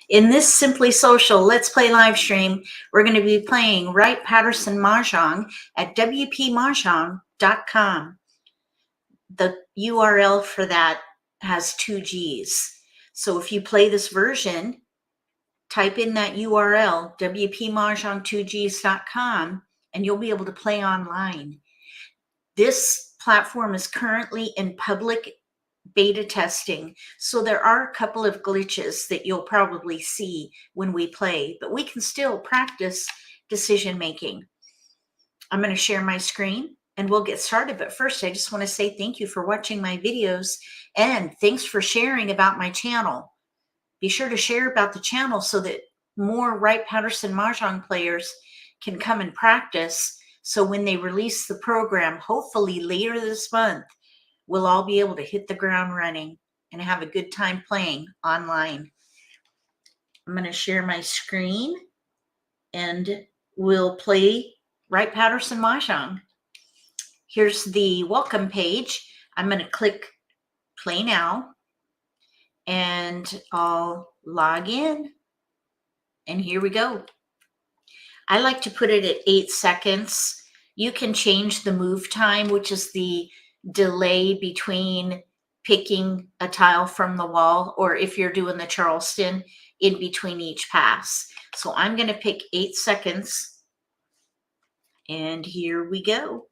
In this Simply Social Let's Play live stream, we're going to be playing Wright-Patterson Mahjong at WPMJ.com. The URL for that has 2 G's. So if you play this version, type in that URL, WPMJ2Gs.com, and you'll be able to play online. This platform is currently in public beta testing, so there are a couple of glitches that you'll probably see when we play, but we can still practice decision making. I'm going to share my screen and we'll get started, but first I just want to say thank you for watching my videos and thanks for sharing about my channel. Be sure to share about the channel so that more Wright-Patterson Mahjong players can come and practice, so when they release the program, hopefully later this month, we'll all be able to hit the ground running and have a good time playing online. I'm going to share my screen and we'll play Wright-Patterson Mahjong. Here's the welcome page. I'm going to click play now and I'll log in. And here we go. I like to put it at 8 seconds. You can change the move time, which is the delay between picking a tile from the wall, or if you're doing the Charleston, in between each pass. So I'm going to pick 8 seconds. And here we go.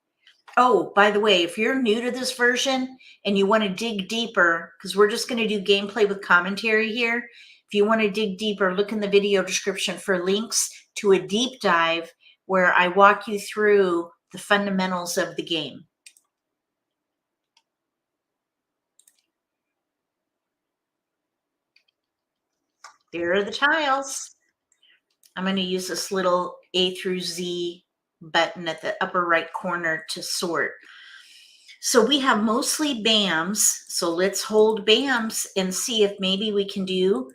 Oh, by the way, if you're new to this version and you want to dig deeper, because we're just going to do gameplay with commentary here. If you want to dig deeper, look in the video description for links to a deep dive where I walk you through the fundamentals of the game. There are the tiles. I'm going to use this little A through Z button at the upper right corner to sort. So we have mostly BAMs. So let's hold BAMs and see if maybe we can do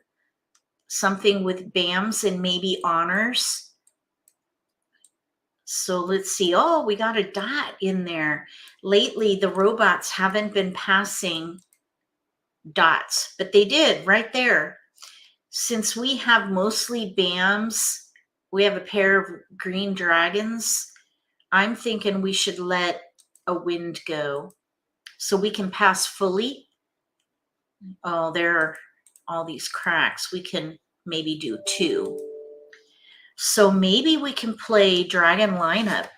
something with BAMs and maybe honors. So let's see. Oh, we got a dot in there. Lately, the robots haven't been passing dots, but they did right there. Since we have mostly BAMs, we have a pair of green dragons. I'm thinking we should let a wind go so we can pass fully. Oh, there are all these cracks. We can maybe do 2. So maybe we can play dragon lineup.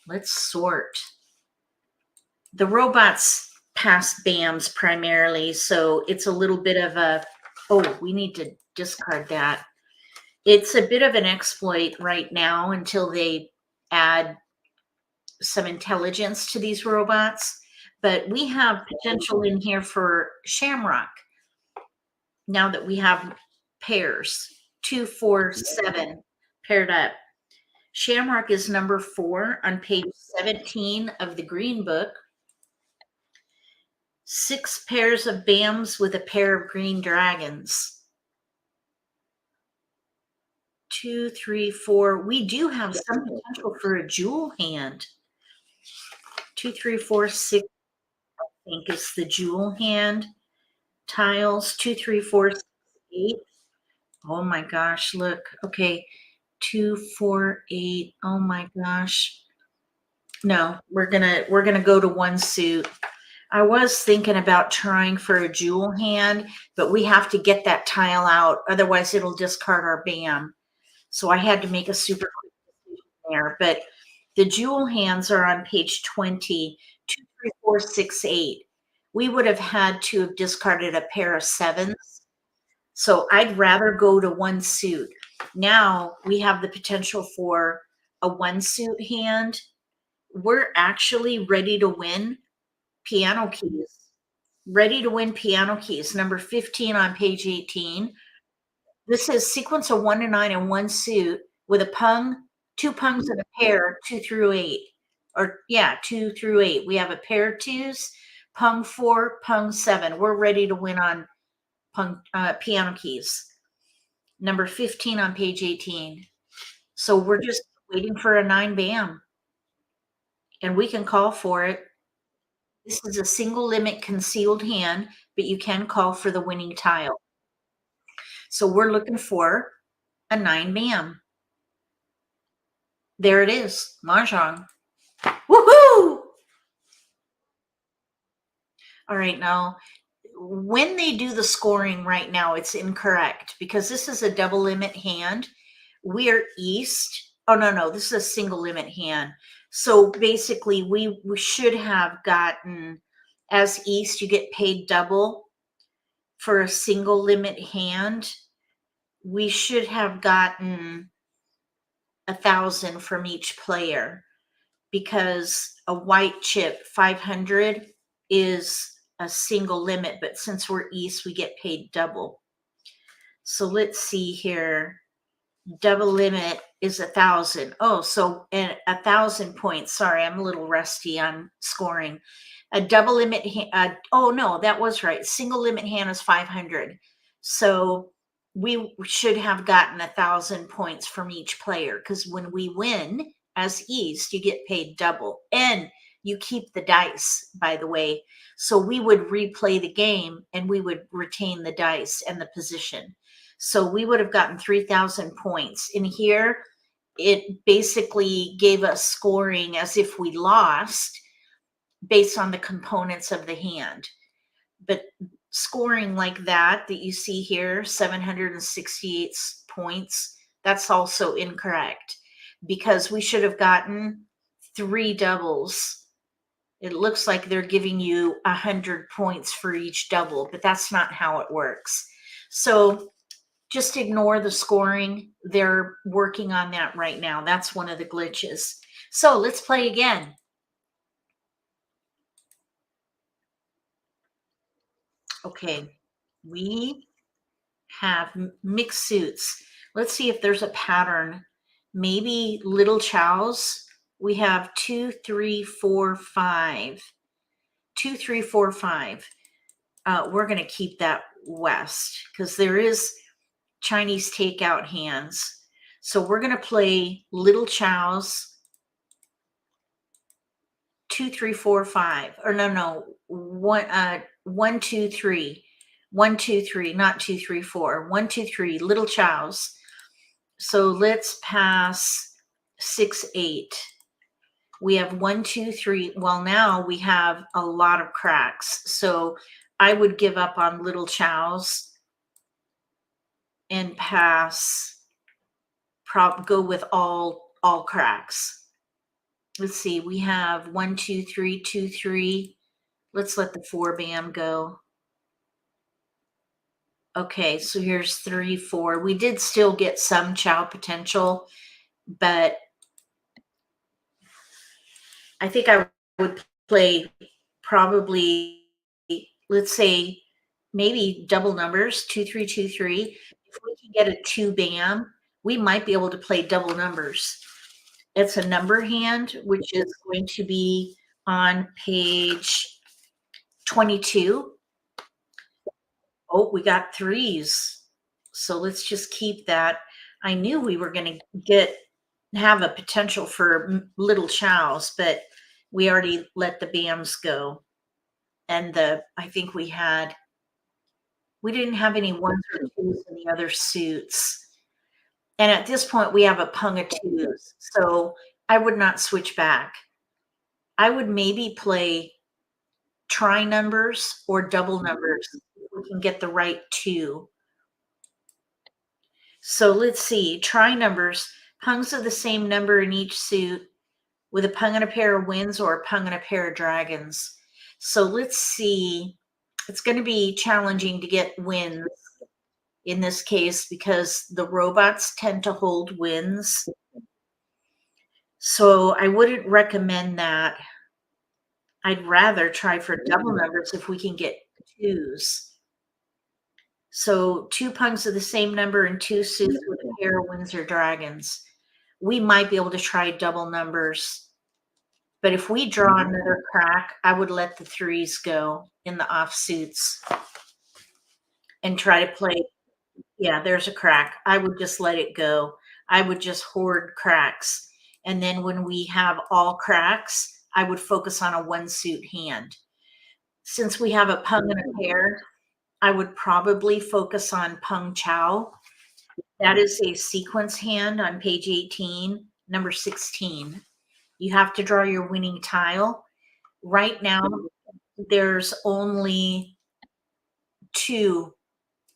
Let's sort. The robots pass BAMs primarily, so it's a little bit of a, oh, we need to discard that. It's a bit of an exploit right now until they add some intelligence to these robots, but we have potential in here for Shamrock now that we have pairs, 2, 4, 7 paired up. Shamrock is number 4 on page 17 of the Green Book. 6 pairs of BAMs with a pair of green dragons. 2, 3, 4. We do have some potential for a jewel hand. 2, 3, 4, 6, I think is the jewel hand. Tiles, 2, 3, 4, 6, 8. Oh my gosh, look. Okay, 2, 4, 8. Oh my gosh. No, we're gonna go to 1 suit. I was thinking about trying for a jewel hand, but we have to get that tile out. Otherwise, it'll discard our BAM. So I had to make a super quick decision there. But the jewel hands are on page 20, 2, 3, 4, 6, 8. We would have had to have discarded a pair of 7s. So I'd rather go to 1 suit. Now we have the potential for a 1 suit hand. We're actually ready to win piano keys. Ready to win piano keys, number 15 on page 18. This is sequence of 1 to 9 in 1 suit with a pung, 2 pungs and a pair, 2 through 8. Or yeah, 2 through 8. We have a pair of 2s, pung 4, pung 7. We're ready to win on pung, piano keys. Number 15 on page 18. So we're just waiting for a 9 BAM. And we can call for it. This is a single limit concealed hand, but you can call for the winning tile. So we're looking for a 9 bam. There it is, Mahjong. Woohoo! All right, now when they do the scoring right now, it's incorrect because this is a double limit hand. We are east. Oh, no, this is a single limit hand. So basically, we should have gotten, as east, you get paid double for a single limit hand. We should have gotten 1,000 from each player because a white chip 500 is a single limit, but since we're east, we get paid double. So let's see here. Double limit is 1,000. Oh, so 1,000 points. Sorry, I'm a little rusty on scoring. A double limit, oh no, that was right. Single limit hand is 500. So we should have gotten 1,000 points from each player because when we win as east, you get paid double. And you keep the dice, by the way. So we would replay the game and we would retain the dice and the position. So we would have gotten 3,000 points. In here, it basically gave us scoring as if we lost based on the components of the hand. But scoring like that you see here, 768 points, that's also incorrect because we should have gotten 3 doubles. It looks like they're giving you 100 points for each double, but that's not how it works. So just ignore the scoring. They're working on that right now. That's one of the glitches. So let's play again. Okay, we have mixed suits. Let's see if there's a pattern. Maybe little chows. We have 2, 3, 4, 5. 2, 3, 4, 5. We're going to keep that west because there is Chinese takeout hands. So we're going to play little chows. 2, 3, 4, 5. Or no. 1, 2, 3. 1, 2, 3, not 2, 3, 4. 1, 2, 3, little chows. So let's pass 6, 8. We have 1, 2, 3. Well, now we have a lot of cracks. So I would give up on little chows and pass, go with all cracks. Let's see, we have 1, 2, 3, 2, 3. Let's let the 4 bam go. Okay, so here's 3, 4. We did still get some chow potential, but I think I would play probably, let's say, maybe double numbers, 2, 3, 2, 3. If we can get a 2 bam, we might be able to play double numbers. It's a number hand, which is going to be on page 22. Oh, we got 3s. So let's just keep that. I knew we were going to have a potential for little chows, but we already let the bams go. And I think we didn't have any 1s or 2s in the other suits. And at this point, we have a pung of 2s. So I would not switch back. I would maybe play try numbers or double numbers if we can get the right 2. So let's see, try numbers, pungs of the same number in each suit with a pung and a pair of winds or a pung and a pair of dragons. So let's see, it's going to be challenging to get wins in this case because the robots tend to hold wins. So I wouldn't recommend that. I'd rather try for double numbers if we can get 2s. So 2 pungs of the same number and 2 suits with a pair of winds or dragons. We might be able to try double numbers. But if we draw another crack, I would let the 3s go in the off suits and try to play. Yeah, there's a crack. I would just let it go. I would just hoard cracks. And then when we have all cracks, I would focus on a 1 suit hand. Since we have a pung and a pair, I would probably focus on Peng Chao. That is a sequence hand on page 18, number 16. You have to draw your winning tile. Right now, there's only two.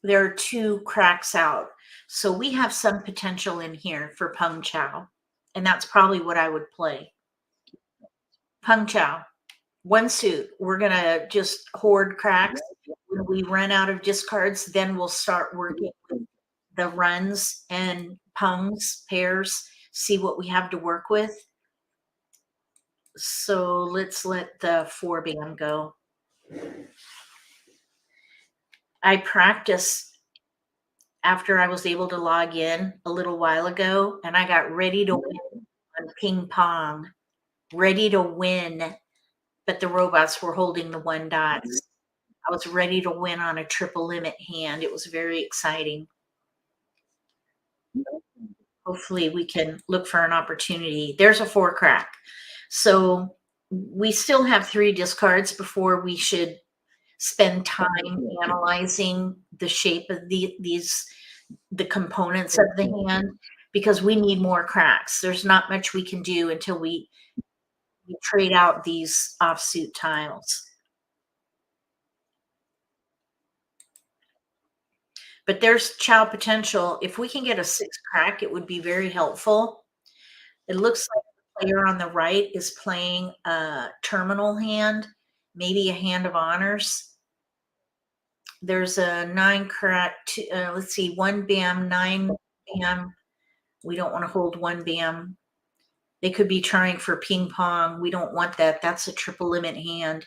There are two cracks out. So we have some potential in here for Peng Chao. And that's probably what I would play. Peng Chao. One suit. We're going to just hoard cracks. When we run out of discards, then we'll start working with the runs and pungs, pairs, see what we have to work with. So let's let the 4-bam go. I practiced after I was able to log in a little while ago, and I got ready to win on ping pong, ready to win, but the robots were holding the 1 dots. I was ready to win on a triple limit hand. It was very exciting. Hopefully we can look for an opportunity. There's a 4 crack. So we still have 3 discards before we should spend time analyzing the shape of the components of the hand, because we need more cracks. There's not much we can do until we trade out these offsuit tiles. But there's Chow potential. If we can get a 6 crack, it would be very helpful. It looks like the player on the right is playing a terminal hand, maybe a hand of honors. There's a 9 crack, let's see, 1 bam, 9 bam. We don't want to hold 1 bam. They could be trying for ping pong. We don't want that. That's a triple limit hand.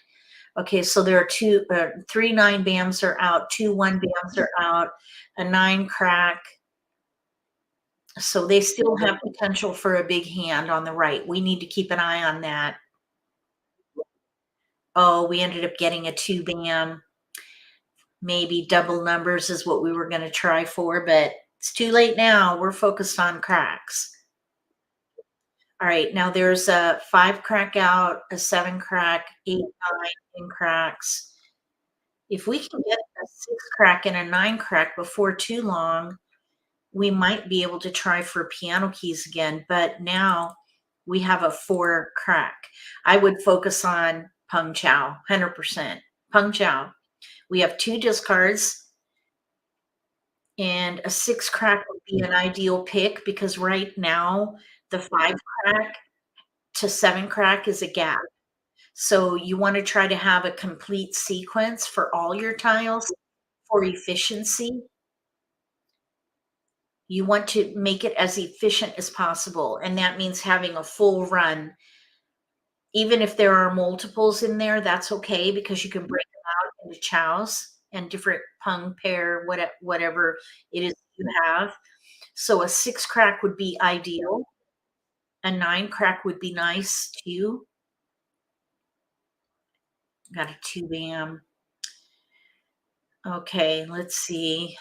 Okay, so there are 3 9 bams are out, 2 1 bams are out, a 9 crack. So they still have potential for a big hand on the right. We need to keep an eye on that. Oh, we ended up getting a 2 bam. Maybe double numbers is what we were going to try for, but it's too late now. We're focused on cracks. All right, now there's a 5 crack out, a 7 crack, 8, 9 cracks. If we can get a 6 crack and a 9 crack before too long, we might be able to try for piano keys again, but now we have a 4 crack. I would focus on Peng Chao, 100%. Peng Chao. We have 2 discards, and a 6 crack would be an ideal pick, because right now the 5 crack to 7 crack is a gap. So you want to try to have a complete sequence for all your tiles for efficiency. You want to make it as efficient as possible, and that means having a full run. Even if there are multiples in there, that's okay, because you can break them out into chows and different pung pair, whatever it is you have. So a 6 crack would be ideal. A 9 crack would be nice too. Got a 2 bam. Okay, let's see.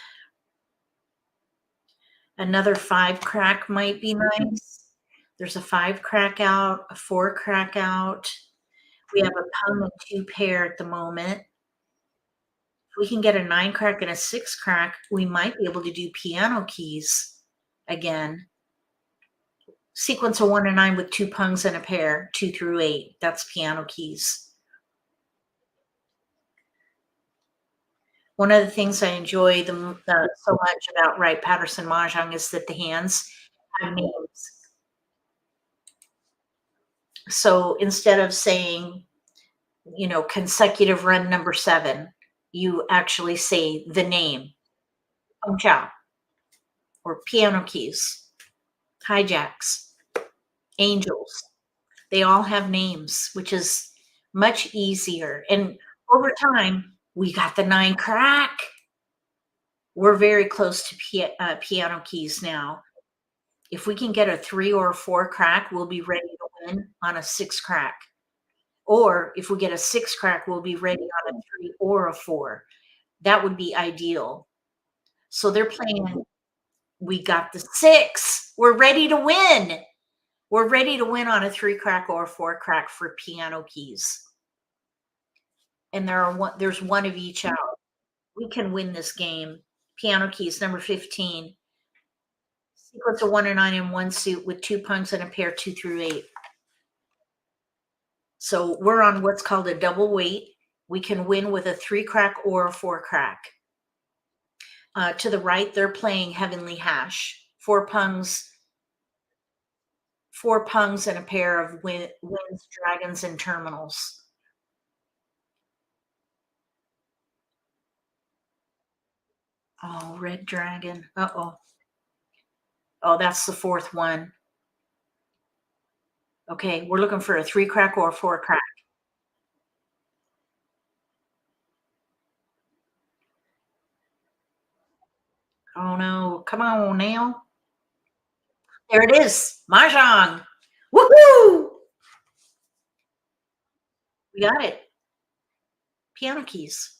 Another 5 crack might be nice. There's a 5 crack out, a 4 crack out. We have a pung and 2 pair at the moment. If we can get a 9 crack and a 6 crack, we might be able to do piano keys again. Sequence of 1 and 9 with 2 pungs and a pair, 2 through 8. That's piano keys. One of the things I enjoy so much about Wright Patterson Mahjong is that the hands have names. So instead of saying, consecutive run number 7, you actually say the name, Peng Chao, or piano keys, hijacks, angels. They all have names, which is much easier. And over time, we got the 9 crack. We're very close to piano keys now. If we can get a 3 or a 4 crack, we'll be ready to win on a 6 crack. Or if we get a 6 crack, we'll be ready on a 3 or a 4. That would be ideal. So they're playing, we got the 6. We're ready to win. We're ready to win on a 3 crack or a 4 crack for piano keys. And there's one of each out. We can win this game. Piano keys, number 15. Sequence of 1 and 9 in one suit with 2 punks and a pair 2 through 8. So we're on what's called a double weight. We can win with a 3 crack or a 4 crack. To the right, they're playing Heavenly Hash. 4 pungs and a pair of winds, dragons, and terminals. Oh, red dragon. Uh-oh. Oh, that's the 4th one. Okay, we're looking for a 3 crack or a 4 crack. Oh no, come on now. There it is, Mahjong. Woohoo! We got it. Piano keys.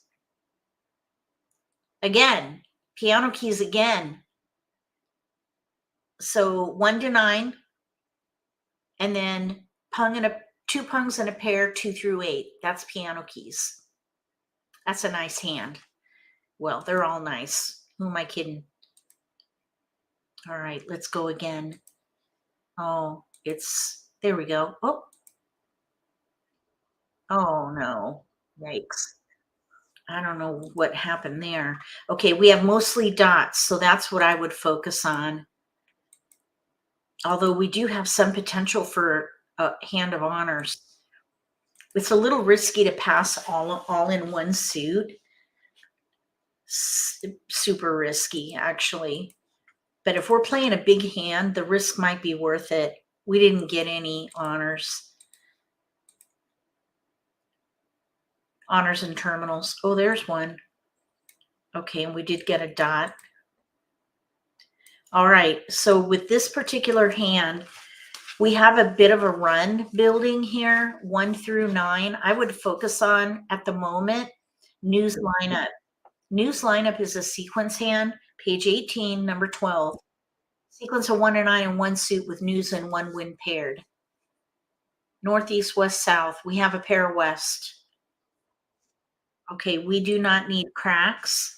Again, piano keys again. So 1 to 9, and then 2 pungs and a pair 2 through 8. That's piano keys. That's a nice hand. Well, they're all nice. Who am I kidding? All right, let's go again. Oh, there we go. Oh no, yikes. I don't know what happened there. Okay, we have mostly dots, so that's what I would focus on. Although we do have some potential for a hand of honors. It's a little risky to pass all in one suit. Super risky, actually. But if we're playing a big hand, the risk might be worth it. We didn't get any honors. Honors and terminals. Oh, there's one. Okay, and we did get a dot. All right, so with this particular hand, we have a bit of a run building here, 1 through 9. I would focus on, at the moment, news lineup. News lineup is a sequence hand, page 18, number 12. Sequence of 1 and 9 in one suit with news and 1 wind paired. Northeast, west, south. We have a pair west. Okay, we do not need cracks.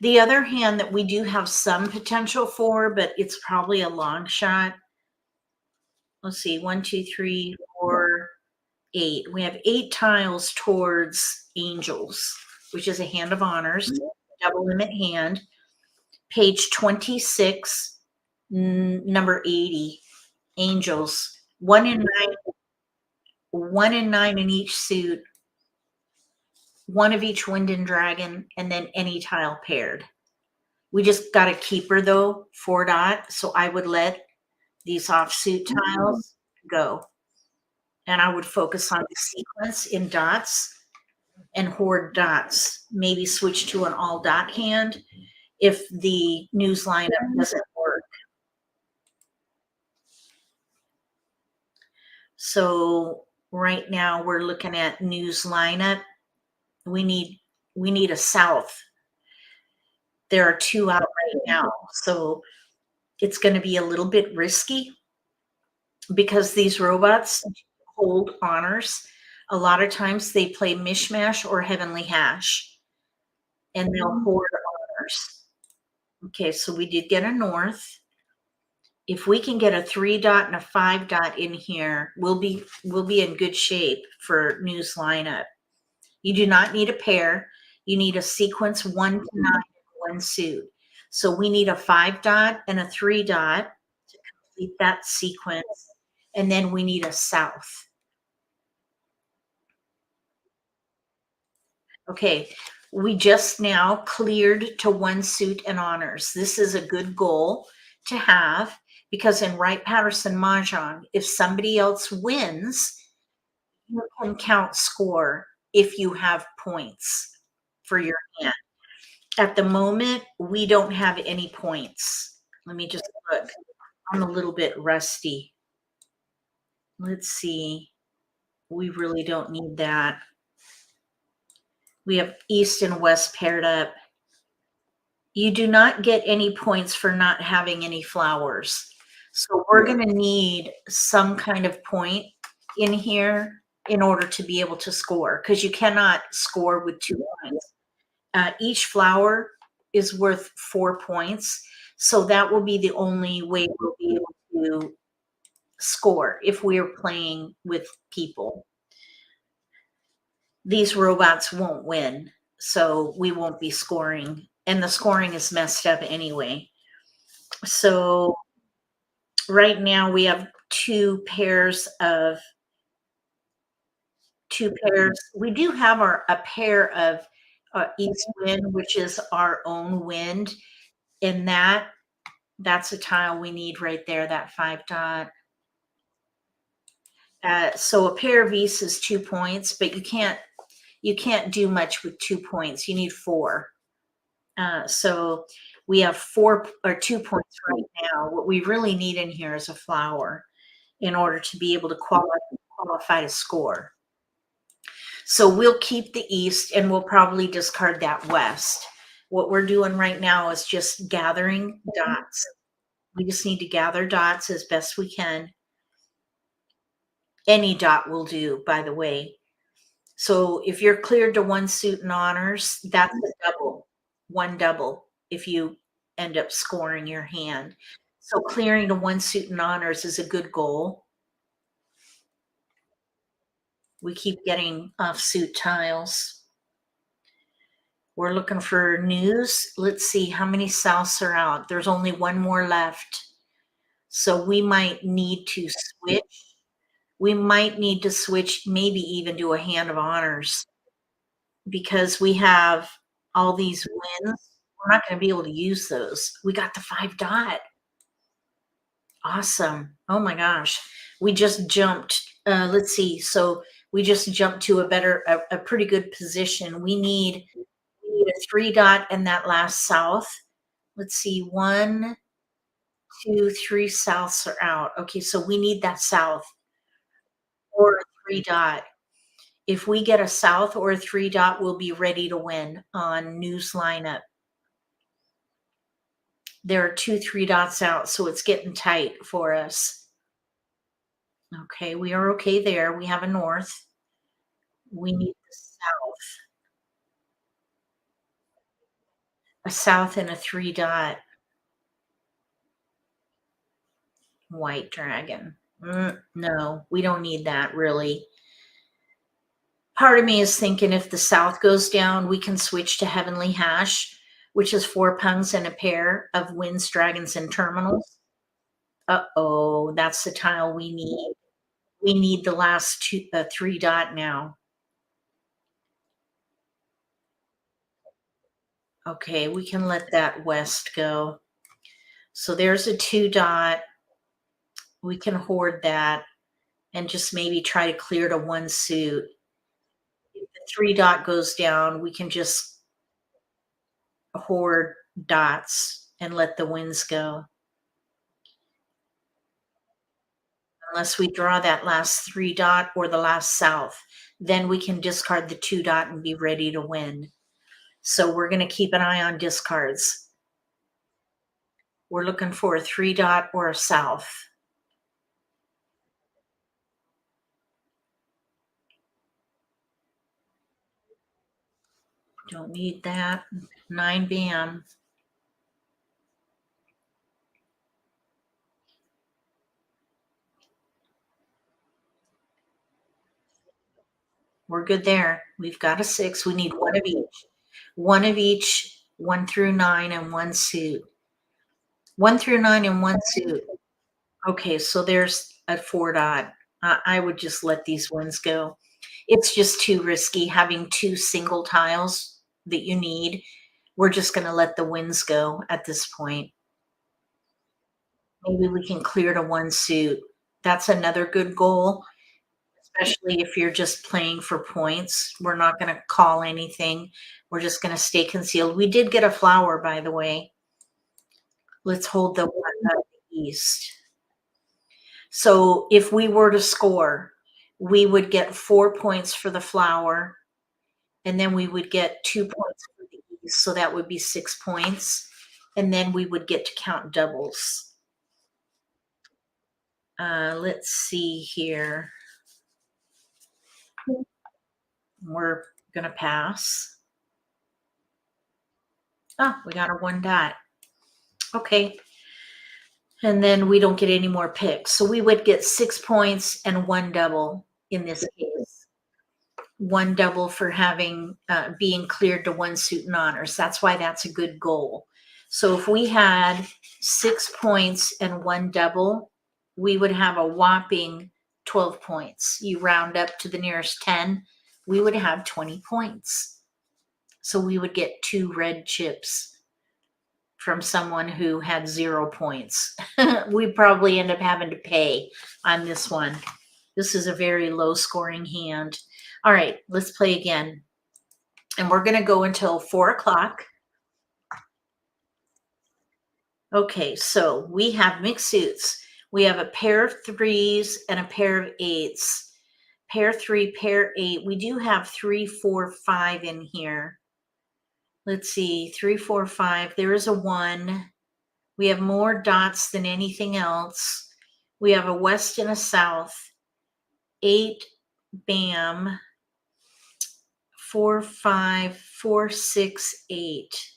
The other hand that we do have some potential for, but it's probably a long shot. Let's see, 1, 2, 3, 4, 8. We have 8 tiles towards angels, which is a hand of honors, double limit hand. Page 26, number 80, angels. 1 and 9 in each suit. 1 of each wind and dragon, and then any tile paired. We just got a keeper though, 4 dot. So I would let these offsuit tiles go. And I would focus on the sequence in dots and hoard dots. Maybe switch to an all dot hand if the news lineup doesn't work. So right now we're looking at news lineup. We need a south. There are 2 out right now. So it's going to be a little bit risky because these robots hold honors. A lot of times they play mishmash or heavenly hash, and they'll hoard honors. Okay, so we did get a north. If we can get a 3 dot and a 5 dot in here, we'll be in good shape for news lineup. You do not need a pair. You need a sequence 1 to 9 in one suit. So we need a 5 dot and a 3 dot to complete that sequence. And then we need a south. Okay, we just now cleared to 1 suit and honors. This is a good goal to have because in Wright-Patterson Mahjong, if somebody else wins, you can count score if you have points for your hand. At the moment, we don't have any points. Let me just look. I'm a little bit rusty. Let's see. We really don't need that. We have east and west paired up. You do not get any points for not having any flowers. So we're going to need some kind of point in here in order to be able to score, because you cannot score with 2 points. Each flower is worth 4 points. So that will be the only way we'll be able to score if we're playing with people. These robots won't win, so we won't be scoring. And the scoring is messed up anyway. So right now we have two pairs. We do have a pair of east wind, which is our own wind. And that's a tile we need right there, that 5 dot. So a pair of east is 2 points, but you can't do much with 2 points. You need 4. So we have 4 or 2 points right now. What we really need in here is a flower in order to be able to qualify to score. So we'll keep the east and we'll probably discard that west. What we're doing right now is just gathering dots. We just need to gather dots as best we can. Any dot will do, by the way. So if you're cleared to 1 suit and honors, that's a double, 1 double if you end up scoring your hand. So clearing to 1 suit and honors is a good goal. We keep getting off suit tiles. We're looking for news. Let's see how many souths are out. There's only 1 more left. So we might need to switch. We might need to switch, maybe even do a hand of honors, because we have all these wins. We're not going to be able to use those. We got the 5 dot. Awesome. Oh my gosh. We just jumped. Let's see. So we just jumped to a pretty good position. We need a 3 dot and that last south. Let's see. 1, 2, 3 souths are out. Okay. So we need that south or a 3 dot. If we get a south or a 3 dot, we'll be ready to win on news lineup. There are 2 3 dots out, so it's getting tight for us. Okay, we are okay there. We have a north. We need the south. A south and a 3 dot. White dragon. No, we don't need that really. Part of me is thinking if the south goes down, we can switch to Heavenly Hash, which is 4 pungs and a pair of winds, dragons, and terminals. Uh-oh, that's the tile we need. We need the last 3 dot now. Okay, we can let that west go. So there's a 2 dot. We can hoard that and just maybe try to clear to 1 suit. If the 3 dot goes down, we can just hoard dots and let the winds go. Unless we draw that last 3 dot or the last south, then we can discard the 2 dot and be ready to win. So we're going to keep an eye on discards. We're looking for a 3 dot or a south. Don't need that. 9 bam. We're good there. We've got a 6. We need 1 of each. 1 of each, 1 through 9 and 1 suit. 1 through 9 and 1 suit. Okay, so there's a 4 dot. I would just let these ones go. It's just too risky having 2 single tiles that you need. We're just going to let the winds go at this point. Maybe we can clear to 1 suit. That's another good goal, especially if you're just playing for points. We're not going to call anything. We're just going to stay concealed. We did get a flower, by the way. Let's hold the one at the east. So if we were to score, we would get 4 points for the flower, and then we would get 2 points for the east. So that would be 6 points. And then we would get to count doubles. Let's see here. We're going to pass. Oh, we got a 1 dot. Okay. And then we don't get any more picks. So we would get 6 points and 1 double in this case. 1 double for having being cleared to 1 suit and honors. That's why that's a good goal. So if we had 6 points and 1 double, we would have a whopping 12 points. You round up to the nearest 10, we would have 20 points. So we would get 2 red chips from someone who had 0 points. We probably end up having to pay on this one. This is a very low scoring hand. All right, let's play again. And we're going to go until 4 o'clock. Okay, so we have mixed suits. We have a pair of 3s and a pair of 8s. Pair 3, pair 8. We do have 3, 4, 5 in here. Let's see, 3, 4, 5. There is a 1. We have more dots than anything else. We have a west and a south. 8, bam. 4, 5, 4, 6, 8.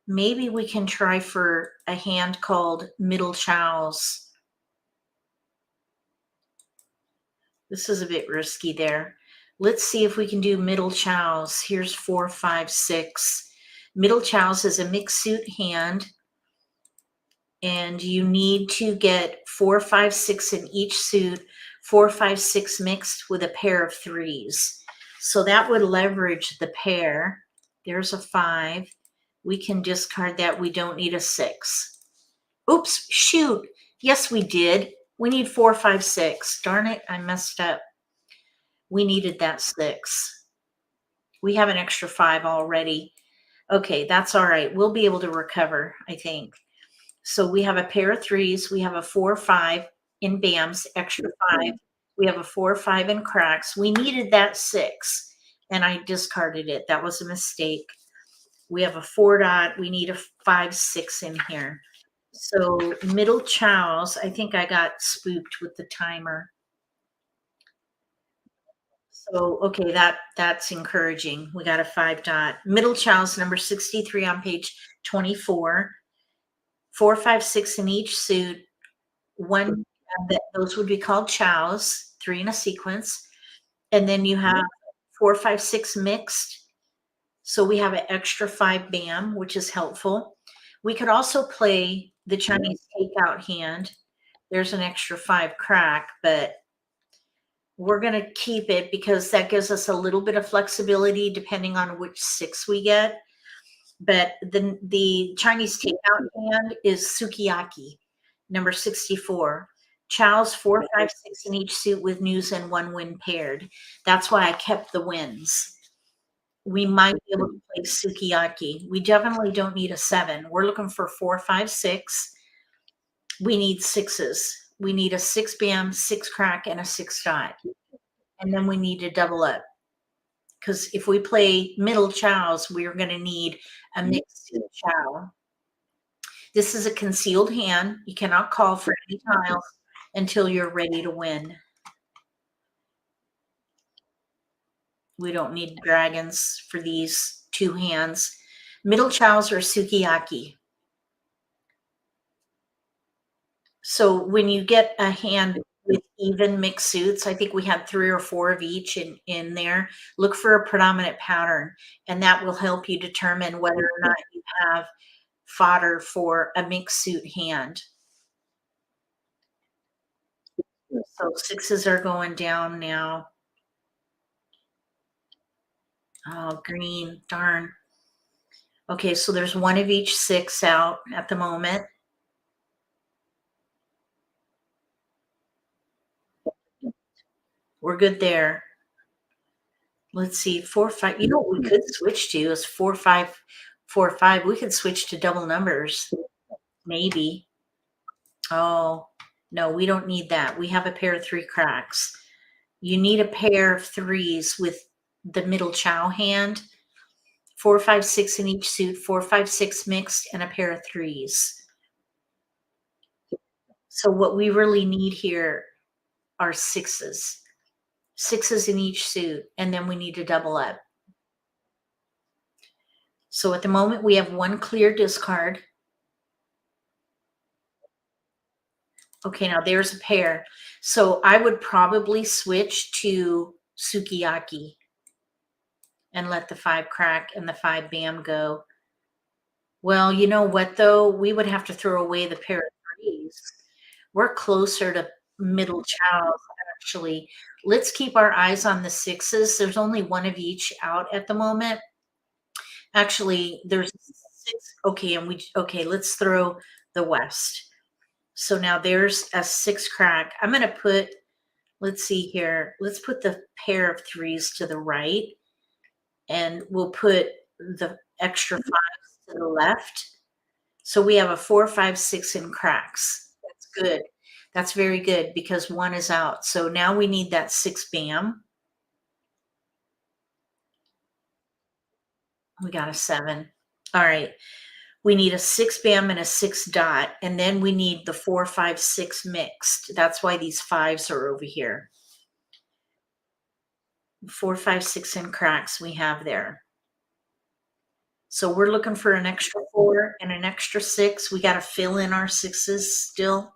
Maybe we can try for a hand called middle chows. This is a bit risky there. Let's see if we can do middle chows. Here's 4, 5, 6. Middle chows is a mixed suit hand. And you need to get 4, 5, 6 in each suit, 4, 5, 6 mixed with a pair of 3s. So that would leverage the pair. There's a 5. We can discard that. We don't need a 6. Oops, shoot. Yes, we did. We need 4, 5, 6. Darn it, I messed up. We needed that 6. We have an extra 5 already. Okay, that's all right. We'll be able to recover, I think. So we have a pair of 3s. We have a 4, 5 in BAMs, extra 5. We have a 4, 5 in cracks. We needed that 6, and I discarded it. That was a mistake. We have a 4 dot. We need a 5, 6 in here. So middle chows, I think I got spooked with the timer. So, okay, that's encouraging. We got a 5 dot. Middle chows, number 63 on page 24. 4, 5, 6 in each suit. 1, those would be called chows, 3 in a sequence. And then you have 4, 5, 6 mixed. So we have an extra 5 bam, which is helpful. We could also play the Chinese takeout hand. There's an extra 5 crack, but we're going to keep it because that gives us a little bit of flexibility depending on which 6 we get. But the Chinese takeout hand is sukiyaki, number 64. Chow's 4, 5, 6 in each suit with news and 1 win paired. That's why I kept the wins. We might be able to play sukiyaki. We definitely don't need a 7. We're looking for 4, 5, 6. We need 6s. We need a 6 bam, 6 crack, and a 6 dot. And then we need to double up. Because if we play middle chows, we're going to need a mixed chow. This is a concealed hand. You cannot call for any tiles until you're ready to win. We don't need dragons for these 2 hands. Middle chows are sukiyaki. So when you get a hand with even mixed suits, I think we had 3 or 4 of each in there, look for a predominant pattern, and that will help you determine whether or not you have fodder for a mixed suit hand. So 6s are going down now. Oh, green, darn. Okay, so there's 1 of each 6 out at the moment. We're good there. Let's see, 4, 5. You know what we could switch to is 4, 5, 4, 5. We could switch to double numbers, maybe. Oh, no, we don't need that. We have a pair of 3 cracks. You need a pair of 3s with the middle chow hand. 4, 5, 6 in each suit, 4, 5, 6 mixed, and a pair of 3s. So what we really need here are 6s. 6s in each suit, and then we need to double up. So at the moment we have one clear discard. Okay, now there's a pair. So I would probably switch to sukiyaki and let the 5 crack and the 5 bam go. Well, you know what though? We would have to throw away the pair of threes. We're closer to middle chows, actually. Let's keep our eyes on the sixes. There's only one of each out at the moment. Actually, there's 6. Okay, okay, let's throw the west. So now there's a 6 crack. I'm going to put, let's see here. Let's put the pair of threes to the right, and we'll put the extra 5s to the left. So we have a 4, 5, 6 in cracks. That's good. That's very good because 1 is out. So now we need that 6 bam. We got a 7. All right. We need a 6 bam and a 6 dot, and then we need the 4, 5, 6 mixed. That's why these 5s are over here. 4, 5, 6 in cracks we have there. So we're looking for an extra 4 and an extra 6. We got to fill in our 6s still.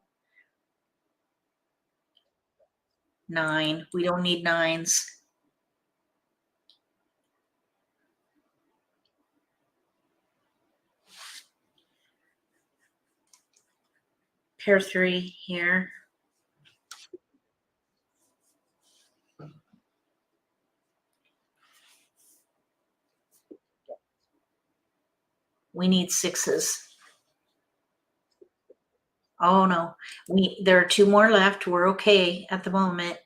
9. We don't need 9s. Pair 3 here. We need 6s. Oh no, there are 2 more left. We're okay at the moment.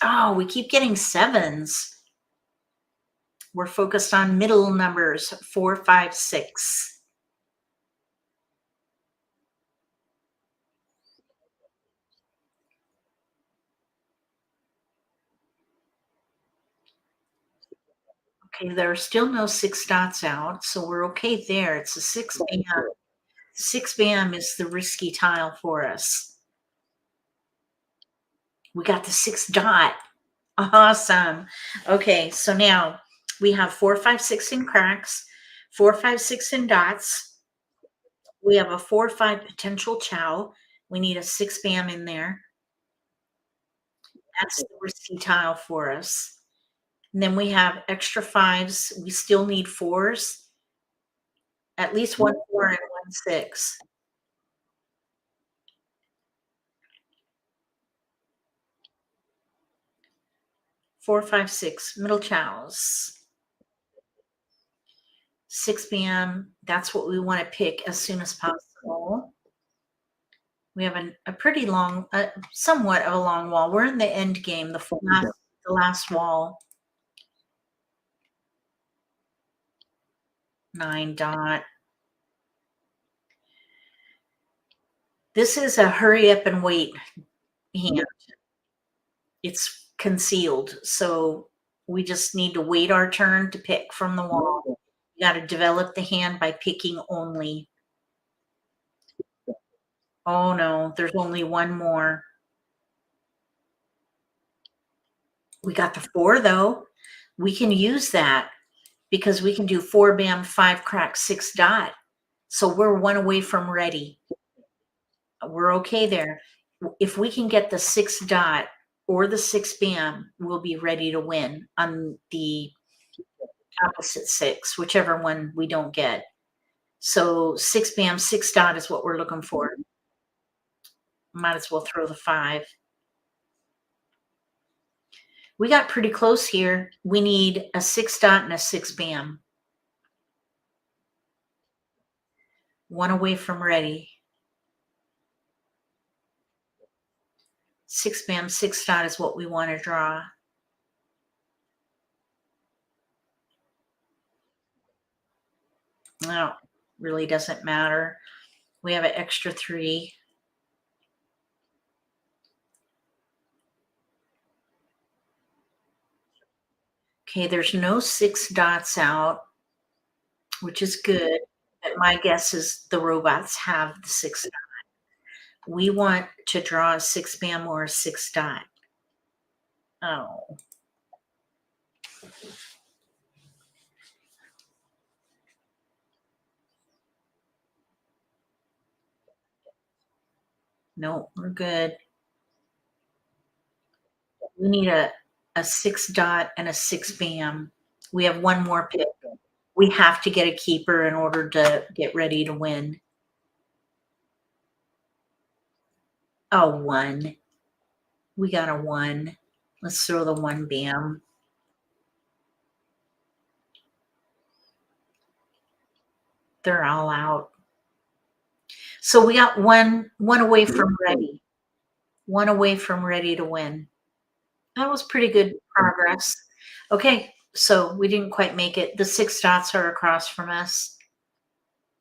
Oh, we keep getting 7s. We're focused on middle numbers, 4, 5, 6. Okay, there are still no 6 dots out, so we're okay there. It's a 6 bam. 6 bam is the risky tile for us. We got the 6 dot. Awesome. Okay, so now we have 4, 5, 6 in cracks, 4, 5, 6 in dots. We have a 4, 5 potential chow. We need a 6 bam in there. That's the risky tile for us. And then we have extra 5s. We still need 4s. At least 1 4 and 1 6. 4, 5, 6 middle chows. 6 bam. That's what we want to pick as soon as possible. We have a pretty long, somewhat of a long wall. We're in the end game, the last wall. 9 dot. This is a hurry up and wait hand. It's concealed, so we just need to wait our turn to pick from the wall. You got to develop the hand by picking only. Oh no, there's only 1 more. We got the 4 though. We can use that because we can do 4 bam, 5 crack, 6 dot. So we're 1 away from ready. We're okay there. If we can get the 6 dot or the 6 bam, we'll be ready to win on the opposite 6, whichever one we don't get. So 6 bam, 6 dot is what we're looking for. Might as well throw the 5. We got pretty close here. We need a 6 dot and a 6 bam. 1 away from ready. 6 bam, 6 dot is what we want to draw. No, really doesn't matter. We have an extra 3. Okay, there's no 6 dots out, which is good. But my guess is the robots have the 6 dot. We want to draw a 6 bam or a 6 dot. Oh. No, we're good. We need a 6 dot and a 6 bam. We have one more pick. We have to get a keeper in order to get ready to win. A 1. We got a 1. Let's throw the 1 bam. They're all out. So we got one away from ready. One away from ready to win. That was pretty good progress. Okay, so we didn't quite make it. The 6 dots are across from us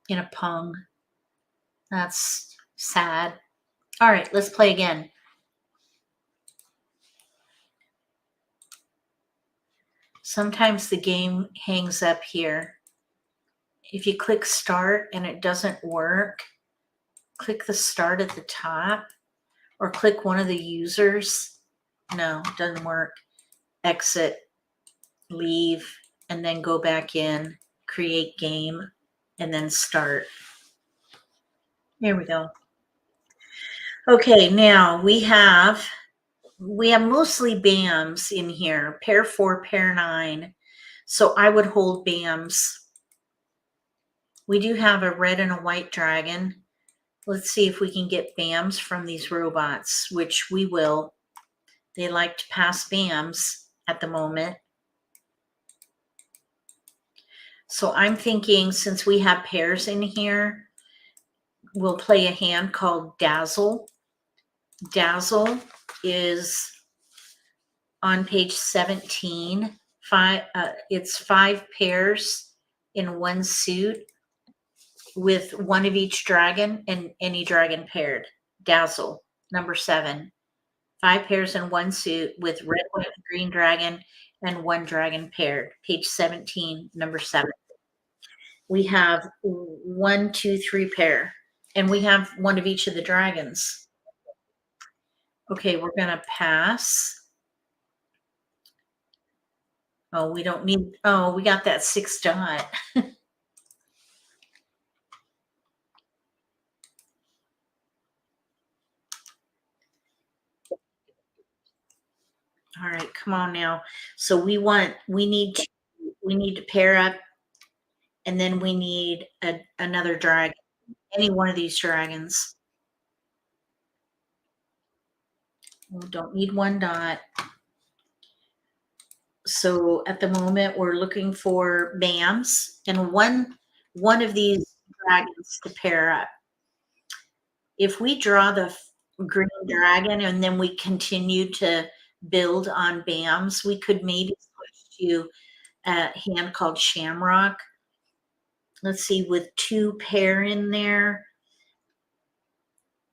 in a pung. That's sad. All right, let's play again. Sometimes the game hangs up here. If you click start and it doesn't work, click the start at the top or click one of the users. No, it doesn't work. Exit, leave, and then go back in, create game, and then start. There we go. Okay, now we have mostly BAMs in here, pair 4, pair 9. So I would hold BAMs. We do have a red and a white dragon. Let's see if we can get BAMs from these robots, which we will. They like to pass BAMs at the moment. So I'm thinking since we have pairs in here, we'll play a hand called Dazzle. Dazzle is on page 17. It's 5 pairs in one suit with one of each dragon and any dragon paired. Dazzle, number 7. 5 pairs in one suit with red, white, and green dragon and one dragon paired. Page 17, number 7. We have 1, 2, 3 pair, and we have one of each of the dragons. Okay, we're gonna pass. Oh, we don't need, oh, we got that 6 dot. All right, come on now. So we need to pair up, and then we need another dragon, any one of these dragons. We don't need 1 dot. So at the moment we're looking for BAMs and one of these dragons to pair up. If we draw the green dragon and then we continue to build on BAMs, we could maybe switch to a hand called Shamrock. Let's see, with 2 pair in there.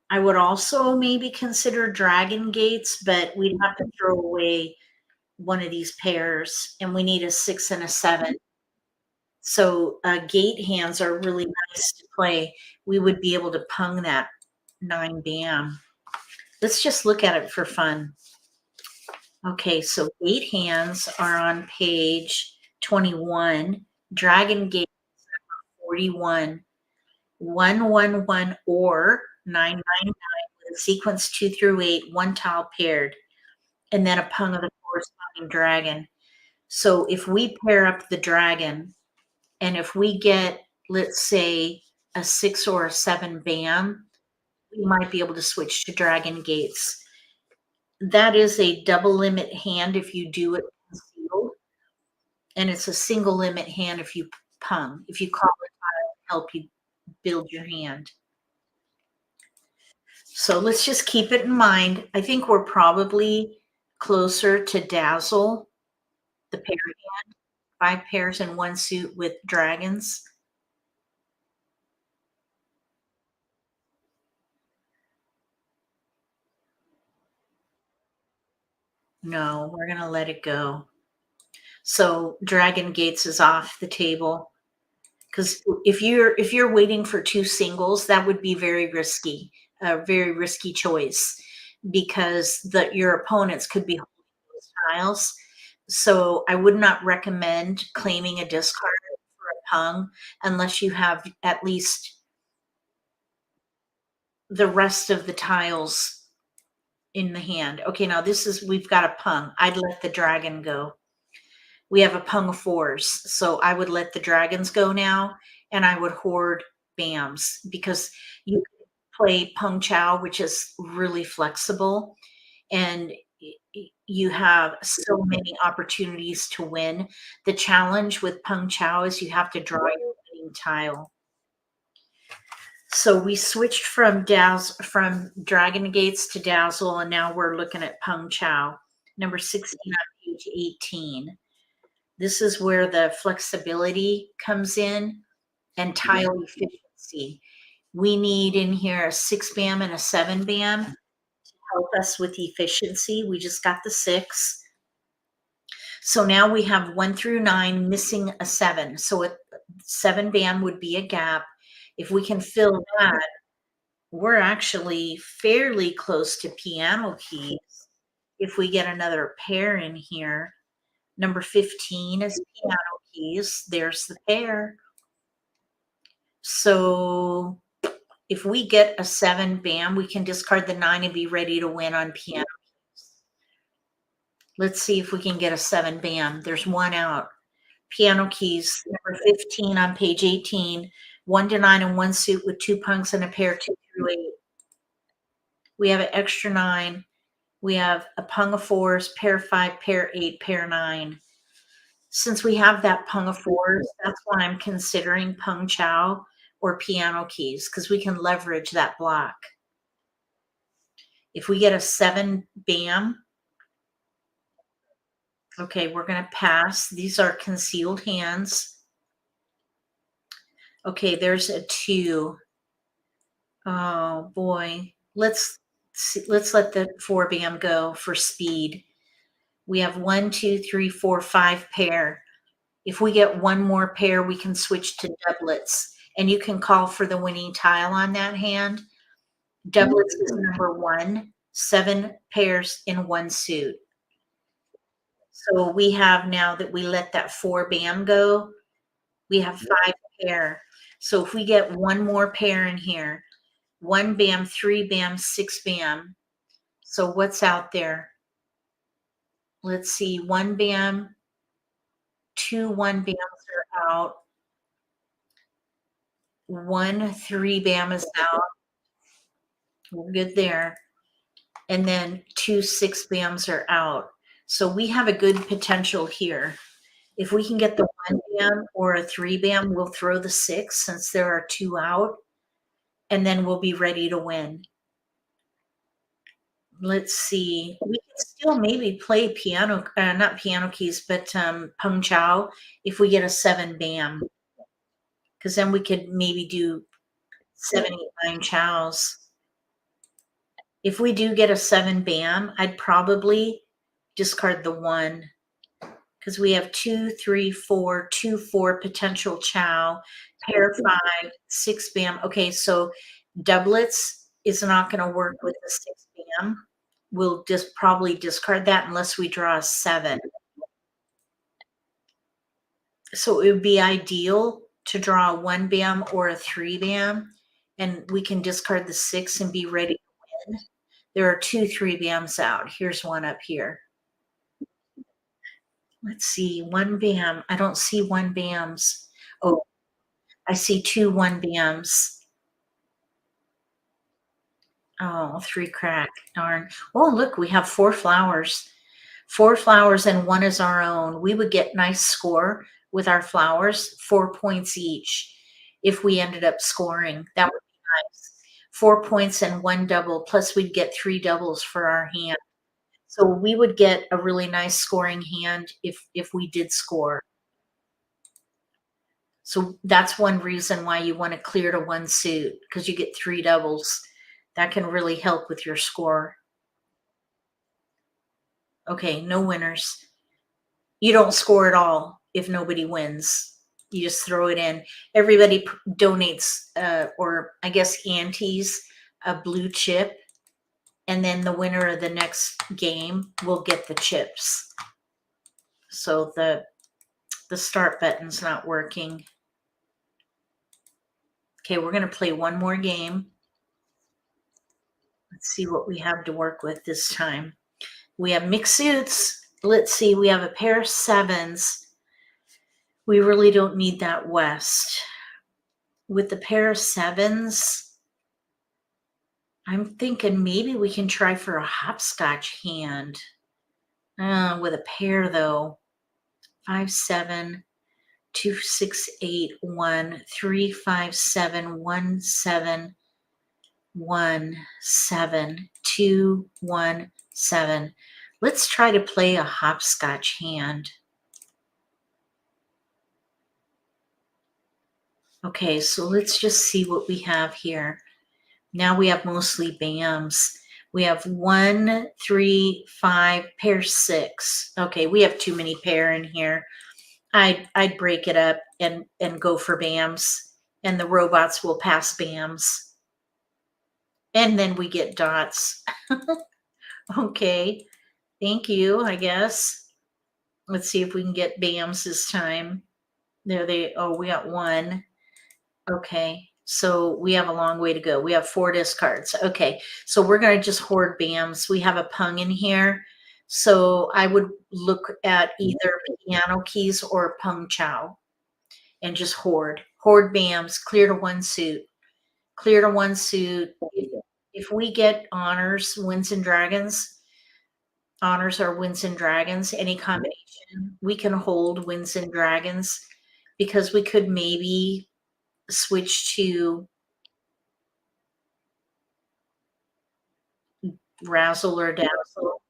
I would also maybe consider Dragon Gates, but we'd have to throw away one of these pairs, and we need a 6 and a 7. So gate hands are really nice to play. We would be able to pung that 9 BAM. Let's just look at it for fun. Okay, so gate hands are on page 21. Dragon Gate 41. 111 or 999 with a sequence 2 through 8, 1 tile paired, and then a pung of the corresponding dragon. So if we pair up the dragon, and if we get, let's say, a 6 or a 7 BAM, we might be able to switch to Dragon Gates. That is a double limit hand if you do it concealed, and it's a single limit hand if you pung, if you call it to help you build your hand. So let's just keep it in mind. I think we're probably closer to Dazzle, the pair hand, 5 pairs in one suit with dragons. No, we're gonna let it go. So Dragon Gates is off the table. Because if you're waiting for 2 singles, that would be very risky, a very risky choice because your opponents could be holding those tiles. So I would not recommend claiming a discard for a pung unless you have at least the rest of the tiles in the hand. Okay, now we've got a pung. I'd let the dragon go. We have a pung of 4s. So I would let the dragons go now, and I would hoard bams, because you can play pung chow, which is really flexible, and you have so many opportunities to win. The challenge with pung chow is you have to draw your winning tile. So we switched from Dragon Gates to Dazzle, and now we're looking at Pung Chow, number 16 on page 18. This is where the flexibility comes in and tile efficiency. We need in here a 6 bam and a 7 bam to help us with efficiency. We just got the 6. So now we have 1 through 9 missing a 7. So a 7 bam would be a gap. If we can fill that, we're actually fairly close to piano keys. If we get another pair in here, number 15 is piano keys. There's the pair. So if we get a 7 bam, we can discard the 9 and be ready to win on piano keys. Let's see if we can get a 7 bam. There's one out. Piano keys, number 15 on page 18, 1 to 9 and 1 suit with 2 punks and a pair 2 through 8. We have an extra 9. We have a pung of 4s, pair 5, pair 8, pair 9. Since we have that pung of 4s, that's why I'm considering pung chow or piano keys, because we can leverage that block. If we get a 7 bam, okay, we're going to pass. These are concealed hands. Okay, there's a 2. Oh boy. Let's let the 4 bam go for speed. We have 1, 2, 3, 4, 5 pair. If we get one more pair, we can switch to doublets, and you can call for the winning tile on that hand. Doublets is number 1, 7 pairs in 1 suit. So we have, now that we let that 4 bam go, we have 5 pair. So if we get one more pair in here, 1 bam, 3 bam, 6 bam. So what's out there? Let's see, 1 bam, 2 1 bams are out. 1 3 bam is out. We're good there. And then 2 6 bams are out. So we have a good potential here. If we can get the 1 bam or a 3 bam, we'll throw the 6 since there are 2 out, and then we'll be ready to win. Let's see. We can still maybe play piano, not piano keys, but pung chow if we get a 7 bam, because then we could maybe do 7, 8, 9 chows. If we do get a 7 bam, I'd probably discard the 1, because we have 2 3 4 2 4 potential chow, pair 5 6 bam. Okay, so doublets is not going to work with the 6 bam. We'll just probably discard that unless we draw a 7. So it would be ideal to draw a 1 bam or a 3 bam, and we can discard the 6 and be ready to win. There are 2 3 bams out. Here's one up here. Let's see, 1 bam. I don't see 1 bams. Oh, I see 2 1 bams. Oh, 3 crack. Darn. Oh, look, we have 4 flowers. 4 flowers and 1 is our own. We would get nice score with our flowers, 4 points each if we ended up scoring. That would be nice. 4 points and 1 double, plus we'd get 3 doubles for our hand. So we would get a really nice scoring hand if we did score. So that's one reason why you want to clear to 1 suit, because you get 3 doubles. That can really help with your score. Okay, no winners. You don't score at all if nobody wins. You just throw it in. Everybody donates, or I guess antes, a blue chip, and then the winner of the next game will get the chips. So the start button's not working. Okay, we're going to play one more game. Let's see what we have to work with this time. We have mixed suits. Let's see, we have a pair of sevens. We really don't need that west. With the pair of sevens, I'm thinking maybe we can try for a hopscotch hand. With a pair though. 5, 7, 2, 6, 8, 1, 3, 5, 7, 1, 7, 1, 7, 2, 1, 7. Let's try to play a hopscotch hand. Okay, so let's just see what we have here. Now we have mostly BAMs. We have 1, 3, 5, pair 6. Okay, we have too many pair in here. I'd break it up and go for BAMs, and the robots will pass BAMs. And then we get dots. Okay, thank you, I guess. Let's see if we can get BAMs this time. There they, oh, we got 1. Okay, so we have a long way to go. We have 4 discards. Okay, so we're going to just hoard BAMs. We have a pung in here. So I would look at either piano keys or pung chow and just hoard. Hoard BAMs, clear to 1 suit. Clear to 1 suit. If we get honors, wins and dragons, honors or wins and dragons, any combination, we can hold wins and dragons because we could maybe switch to razzle or dazzle,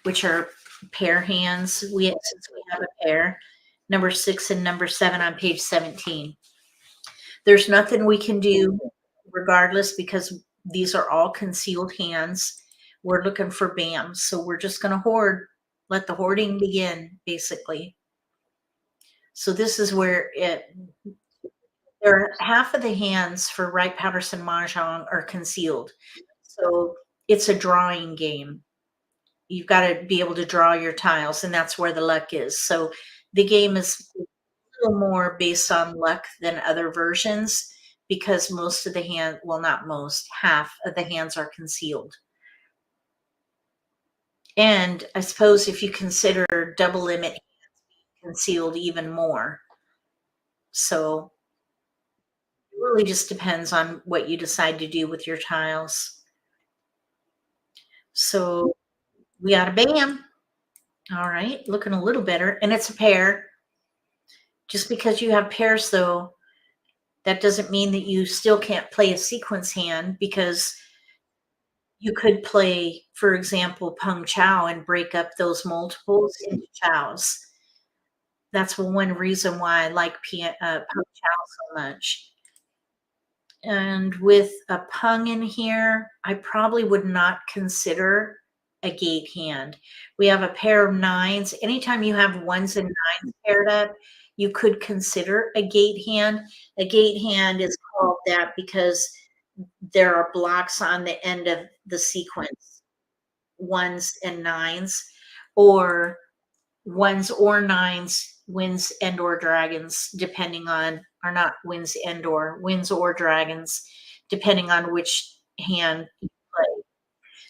which are pair hands. Since we have a pair, number 6 and number 7 on page 17. There's nothing we can do regardless because these are all concealed hands. We're looking for BAMs, so we're just going to hoard. Let the hoarding begin, basically. So this is where there are half of the hands for Wright Patterson Mahjong are concealed. So it's a drawing game. You've got to be able to draw your tiles, and that's where the luck is. So the game is a little more based on luck than other versions because most of the hand, well, not most, half of the hands are concealed. And I suppose if you consider double limit hands being concealed even more. So it really just depends on what you decide to do with your tiles. So we got a BAM. All right, looking a little better. And it's a pair. Just because you have pairs, though, that doesn't mean that you still can't play a sequence hand because you could play, for example, Pung Chow and break up those multiples into chows. That's one reason why I like Pung Chow so much. And with a Pung in here, I probably would not consider a gate hand. We have a pair of 9s. Anytime you have 1s and 9s paired up, you could consider a gate hand. A gate hand is called that because there are blocks on the end of the sequence, 1s and 9s, or 1s or 9s, wins and or dragons, depending on, or not wins and or, wins or dragons, depending on which hand you play.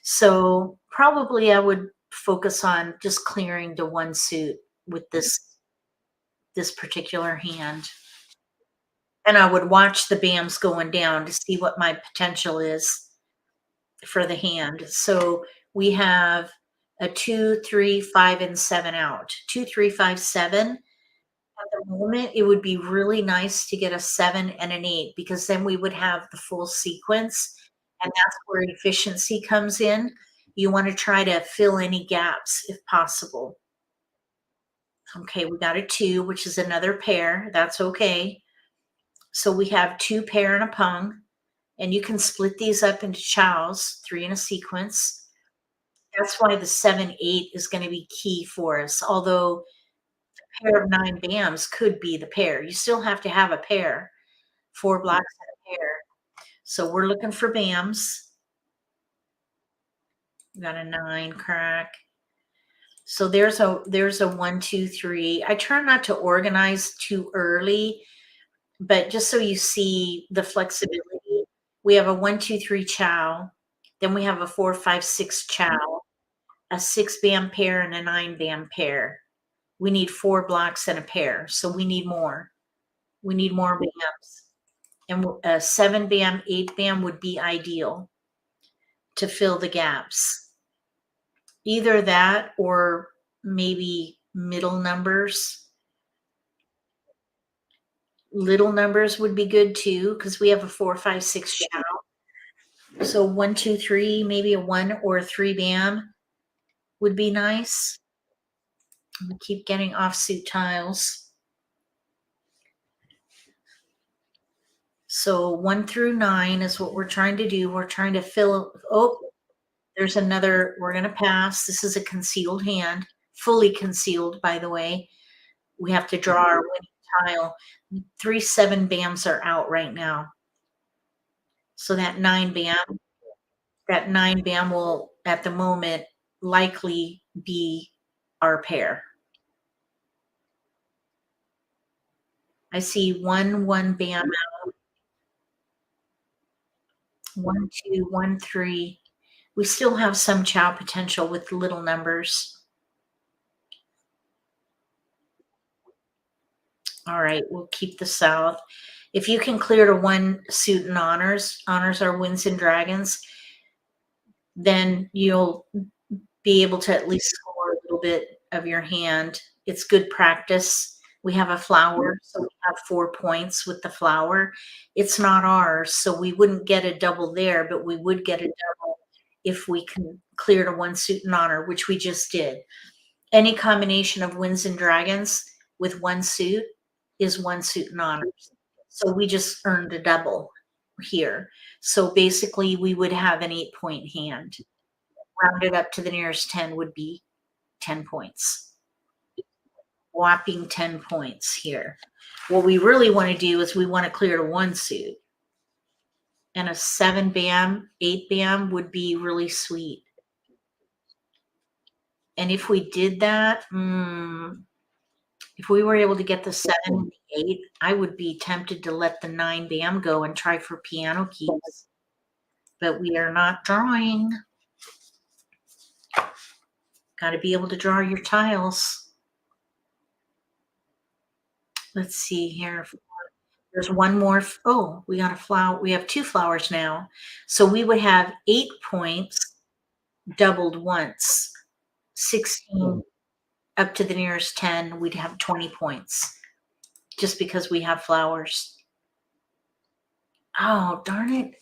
So probably I would focus on just clearing the 1 suit with this particular hand. And I would watch the BAMs going down to see what my potential is for the hand. So we have a 2, 3, 5, and 7 out. 2, 3, 5, 7. At the moment, it would be really nice to get a 7 and an 8 because then we would have the full sequence, and that's where efficiency comes in. You want to try to fill any gaps if possible. Okay, we got a 2, which is another pair. That's okay. So we have 2 pair and a pung, and you can split these up into chows, 3 in a sequence. That's why the 7, 8 is going to be key for us. Although the pair of 9 BAMs could be the pair. You still have to have a pair, 4 blocks and a pair. So we're looking for BAMs. We got a 9 crack. So there's a 1, 2, 3. I try not to organize too early, but just so you see the flexibility, we have a 1, 2, 3 chow, Then we have a 4, 5, 6 chow, a 6 bam pair, and a 9 bam pair. We need 4 blocks and a pair, so we need more. We need more bams. And a 7 bam, 8 bam would be ideal to fill the gaps. Either that or maybe middle numbers. Little numbers would be good too, because we have a 4, 5, 6 chow. So 1, 2, 3, maybe a 1 or a 3 bam would be nice. We keep getting offsuit tiles. So 1 through 9 is what we're trying to do. We're trying to fill. Oh, there's another. We're going to pass. This is a concealed hand, fully concealed, by the way. We have to draw our winning tile. 3, 7 bams are out right now. So that 9 bam will, at the moment, likely be our pair. I see 1, 1 bam out. 1, 2, 1, 3. We still have some chow potential with little numbers. All right, we'll keep the south. If you can clear to 1 suit and honors are winds and dragons, then you'll be able to at least score a little bit of your hand. It's good practice. We have a flower, so we have 4 points with the flower. It's not ours, so we wouldn't get a double there, but we would get a double if we can clear to 1 suit and honor, which we just did. Any combination of winds and dragons with 1 suit is 1 suit and honors. So we just earned a double here. So basically we would have an 8-point hand. Rounded up to the nearest 10 would be 10 points. Whopping 10 points here. What we really want to do is we want to clear to 1 suit. And a 7 bam, 8 bam would be really sweet. And if we did that, if we were able to get the 7 and the 8, I would be tempted to let the 9 bam go and try for piano keys. But we are not drawing. Got to be able to draw your tiles. Let's see here. There's 1 more. Oh, we got a flower. We have 2 flowers now. So we would have 8 points doubled once. 16 up to the nearest 10, we'd have 20 points just because we have flowers. Oh, darn it.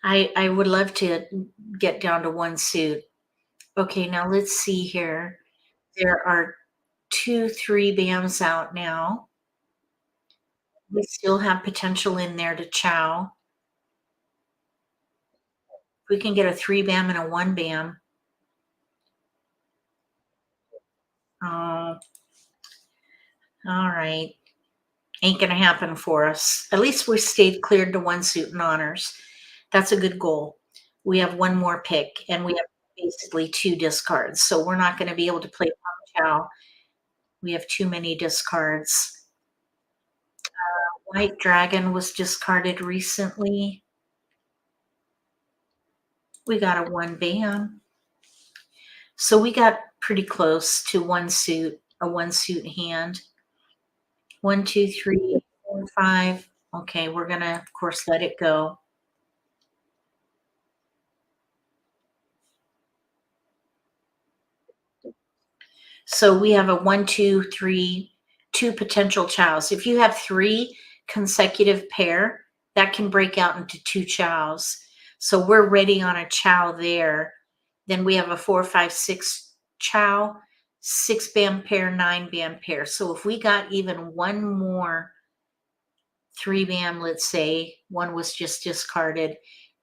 I would love to get down to 1 suit. Okay, now let's see here. There are 2, 3 bams out now. We still have potential in there to chow. We can get a 3 bam and a 1 bam. Oh, all right. Ain't going to happen for us. At least we stayed cleared to 1 suit and honors. That's a good goal. We have 1 more pick, and we have basically 2 discards. So we're not going to be able to play Pop Chow. We have too many discards. White Dragon was discarded recently. We got a 1 bam. So we got pretty close to 1 suit, a 1 suit hand. 1, 2, 3, 4, 5. Okay, we're going to, of course, let it go. So we have a 1, 2, 3, 2 potential chows. If you have 3 consecutive pair, that can break out into 2 chows. So we're ready on a chow there. Then we have a 4, 5, 6 chow, 6 bam pair, 9 bam pair. So if we got even 1 more 3 bam, let's say, 1 was just discarded,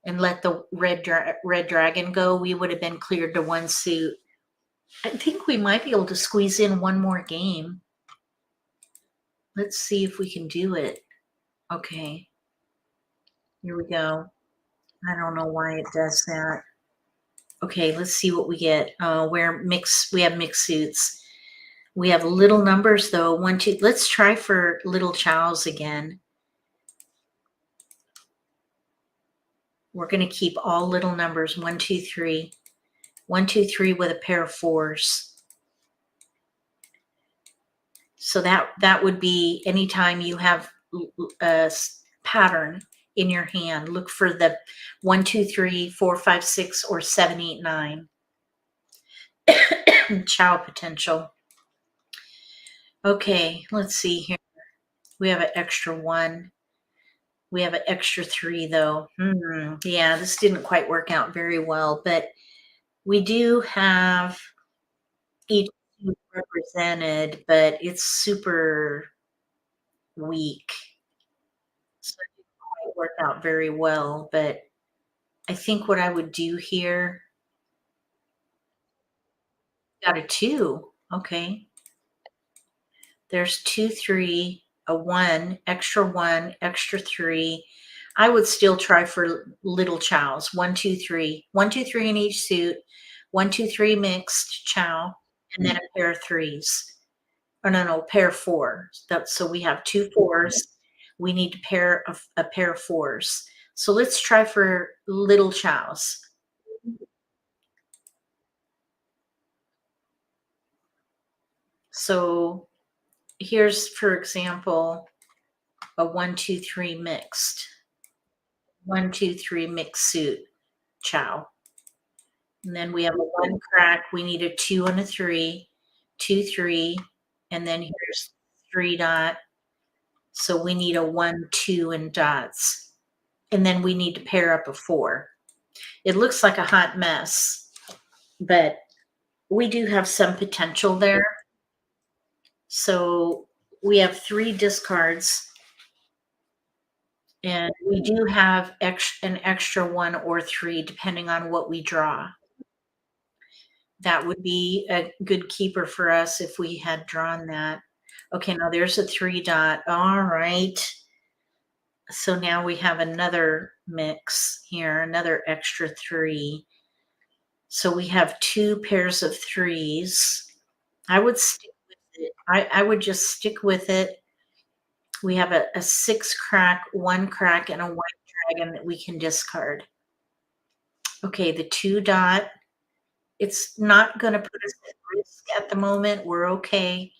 and let the red dragon go, we would have been cleared to 1 suit. I think we might be able to squeeze in 1 more game. Let's see if we can do it. Okay. Here we go. I don't know why it does that. Okay, let's see what we get. We have mixed suits. We have little numbers though. 1, 2. Let's try for little chows again. We're going to keep all little numbers, 1, 2, 3. 1, 2, 3 with a pair of 4s. So that would be anytime you have a pattern in your hand, look for the 1, 2, 3, 4, 5, 6, or 7, 8, 9. Chow potential. Okay, let's see here. We have an extra 1. We have an extra 3 though. Yeah, this didn't quite work out very well, but we do have each represented, but it's super weak. So it didn't quite work out very well, but I think what I would do here, got a 2. Okay. There's 2, 3, a 1, extra 3. I would still try for little chows. 1, 2, 3. 1, 2, 3 in each suit. 1, 2, 3 mixed chow, and then a pair of 3s. Oh no, pair of 4. So we have 2 4s. We need to pair a pair of 4s. So let's try for little chows. So here's, for example, a 1, 2, 3 mixed. 1, 2, 3 mixed suit chow. And then we have a 1 crack. We need a 2 and a 3, 2, 3, and then here's 3 dot. So we need a 1, 2 and dots. And then we need to pair up a 4. It looks like a hot mess, but we do have some potential there. So we have 3 discards, and we do have an extra 1 or 3 depending on what we draw. That would be a good keeper for us if we had drawn that. Okay, now there's a 3 dot. All right. So now we have another mix here, another extra 3. So we have 2 pairs of 3s. I would stick with it. I would just stick with it. We have a 6 crack, 1 crack, and a white dragon that we can discard. Okay, the 2 dot. It's not going to put us at risk at the moment. We're okay.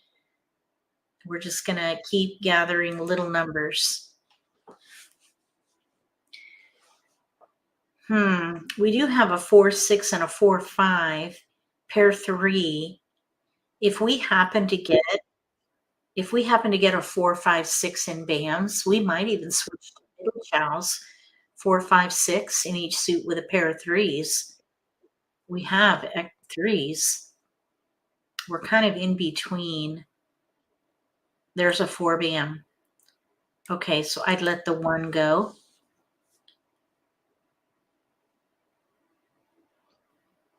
We're just going to keep gathering little numbers. We do have a 4, 6, and a 4, 5, pair 3. If we happen to get a 4, 5, 6 in BAMs, we might even switch to middle chows, 4, 5, 6 in each suit with a pair of 3s. We have 3s. We're kind of in between. There's a 4 BAM. Okay, so I'd let the 1 go.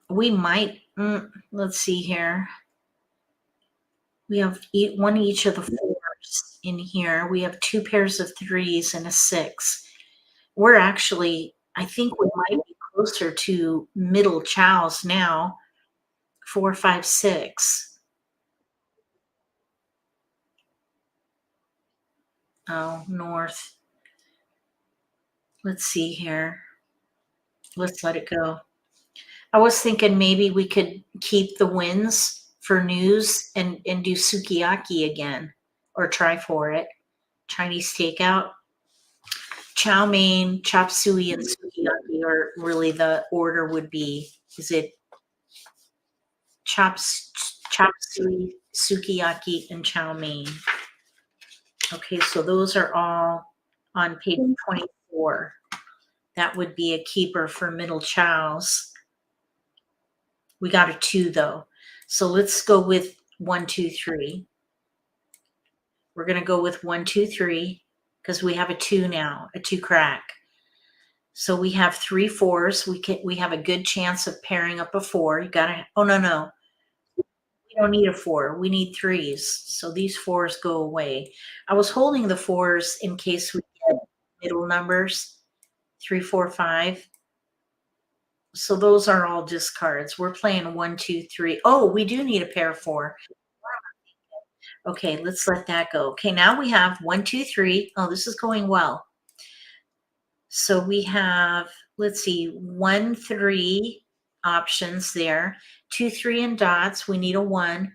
We might, let's see here. We have 1 each of the 4s in here. We have 2 pairs of 3s and a 6. We're actually, I think we might be closer to middle chows now. 4, 5, 6. Oh, north. Let's see here. Let's let it go. I was thinking maybe we could keep the wins for news and do sukiyaki again, or try for it. Chinese takeout. Chow mein, chop suey, and sukiyaki, or really the order would be, is it chop suey, sukiyaki, and chow mein? Okay, so those are all on page 24. That would be a keeper for middle chows. We got a 2 though. So let's go with 1, 2, 3. We're going to go with 1, 2, 3 because we have a 2 now, a 2 crack. So we have 3 4s. We have a good chance of pairing up a 4. You got to, oh no. We don't need a 4. We need 3s. So these 4s go away. I was holding the 4s in case we get middle numbers, 3, 4, 5. So those are all discards. We're playing 1, 2, 3. Oh, we do need a pair of 4. Okay, let's let that go. Okay, now we have 1, 2, 3. Oh, this is going well. So we have, let's see, 1, 3 options there. 2, 3 and dots, we need a 1.